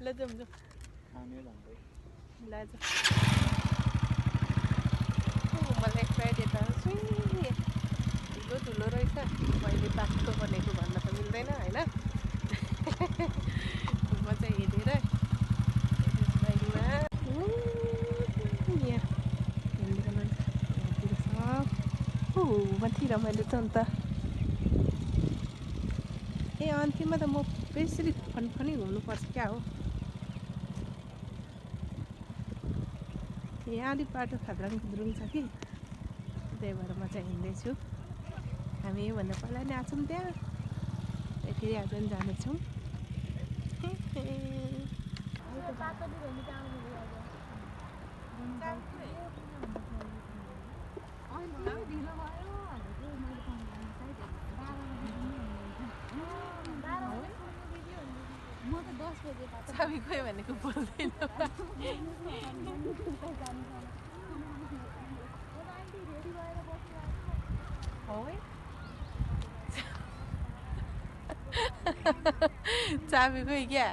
ल जाउँ जाउँ ल जाउँ मलाई एक्साइट यता ठुलो ठुलो रहेछ मैले बाटो भनेको भन्न त मिल्दैन होइन म चाहिँ हिँडेर बाइकमा यहाँ हिँडेर लान्छ यहाँतिर छ माथि रमाइलो छ नि त ए अन्तिममा त म बेसरी फनफनी घुम्नुपर्छ क्या हो यहाँ अलिक बाटो खाद्राङ खुद्रुङ छ कि त्यही भएर म चाहिँ हिँड्दैछु हामी योभन्दा पहिला नि आएको छौँ त्यहाँ फेरि आज पनि जानेछौँ चाबी खोइ भनेको बोल्दैन चाबी खोइ क्या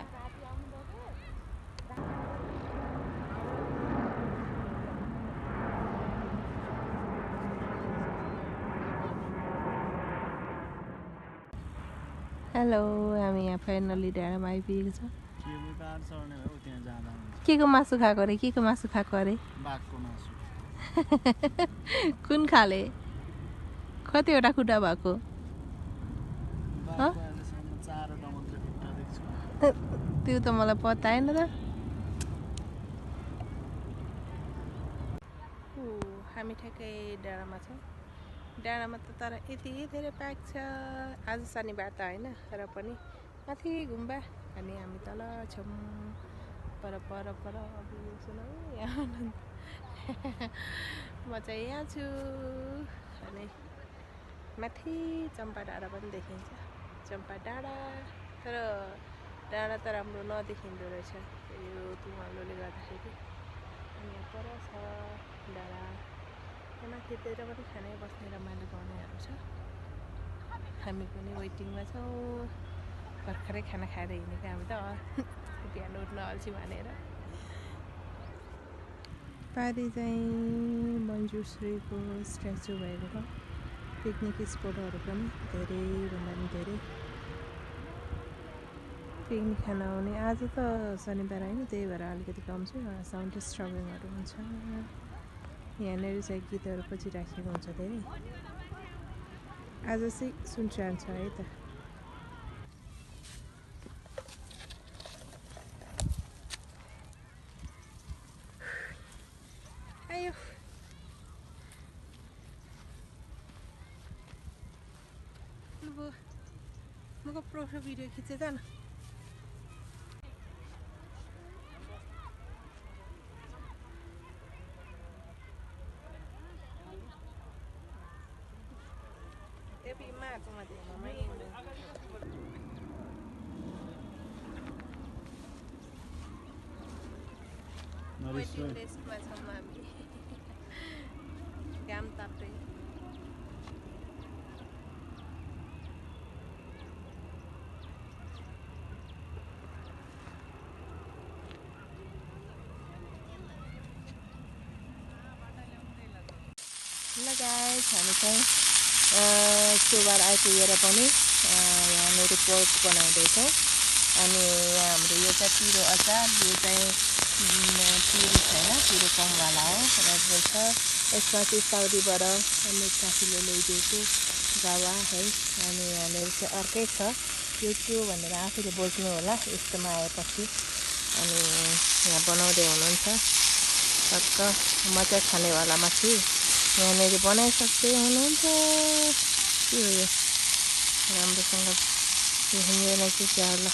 हेलो हामी यहाँ फाइनली डाँडामा आइपुगेको छौँ के को मासु खाएको अरे के को मासु खाएको अरे कुन खाले कतिवटा खुट्टा भएको त्यो त मलाई पत्ता आएन र हामी ठ्याक्कै डाँडामा छौँ डाँडामा त तर यति धेरै प्याक छ आज शनिबार त होइन र पनि माथि गुम्बा अनि हामी तल छौँ पर पर पर सुनौ यहाँ म चाहिँ यहाँ छु अनि माथि चम्पा डाँडा पनि देखिन्छ चम्पा डाँडा तर डाँडा त राम्रो नदेखिँदो रहेछ यो तुवालोले गर्दाखेरि अनि यहाँ पर छ डाँडा यहाँ माथितिर पनि खाने बस्ने रमाइलो गर्नेहरू छ हामी पनि वेटिङमा छौँ भर्खरै खाना खाएर हिँडेको हामी त बिहान उठ्न अल्छी भनेर पारी चाहिँ मन्जुश्रीको स्ट्याचु भएको छ पिकनिक स्पोटहरू पनि धेरैभन्दा पनि धेरै पिकनिक खान आउने आज त शनिबार होइन त्यही भएर अलिकति कम छ साउन्ड स्ट्रबिङहरू हुन्छ यहाँनिर चाहिँ गीतहरू पछि राखेको हुन्छ धेरै आज चाहिँ सुनसान छ है त आयो मको प्रोफाइल भिडियो खिचेछ न वेटिङ लिस्टमा छौँ हामी घाम ताप्दै ल गाइस हामी चाहिँ सोमबार आइपुगेर पनि यहाँनिर पोर्क बनाउँदैछौँ अनि यहाँ हाम्रो यो चाहिँ पिरो अचार यो चाहिँ पिरो छैन पिरो कमवाला हो रेड बुल छ यसमा चाहिँ साउदीबाट अनि साथीले ल्याइदिएको गावा है अनि यहाँनिर चाहिँ अर्कै छ यो के हो भनेर आफैले बोल्नु होला यस्तोमा आएपछि अनि यहाँ बनाउँदै हुनुहुन्छ टक्क मजा खानेवालामा छु यहाँनिर बनाइसक्दै हुनुहुन्छ के हो यो राम्रोसँग हिँडेर चाहिँ क्या होला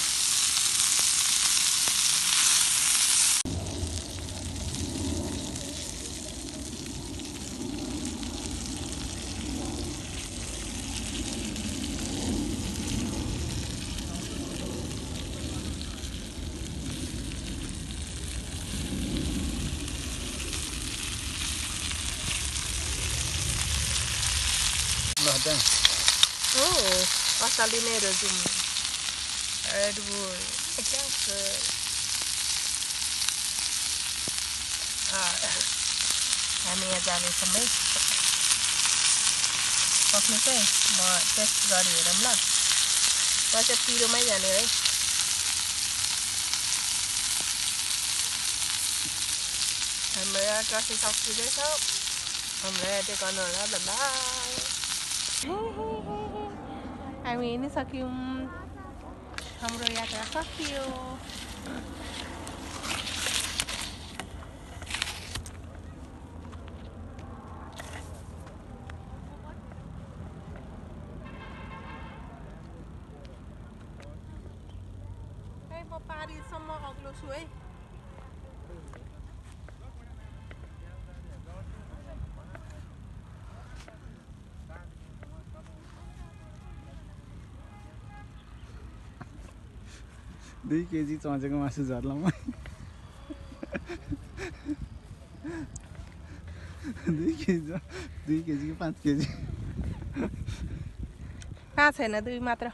Oh, pasalinero zoom. Red Bull. I guess हामी यहाँ जानेछौँ है पक्नु चाहिँ म टेस्ट गरी हेरौँ ल म चाहिँ पिरोमै जाने है हाम्रो यहाँ ट्रफी सकिँदैछ हामीलाई यतै गर्नु होला बाई हामी हिँडिसक्यौँ हाम्रो यात्रा सकियो म पारीसम्म अग्लो छु है दुई केजी चचेको मासु झर्लामा 2 केजी कि 5 केजी 5 छैन 2 मात्र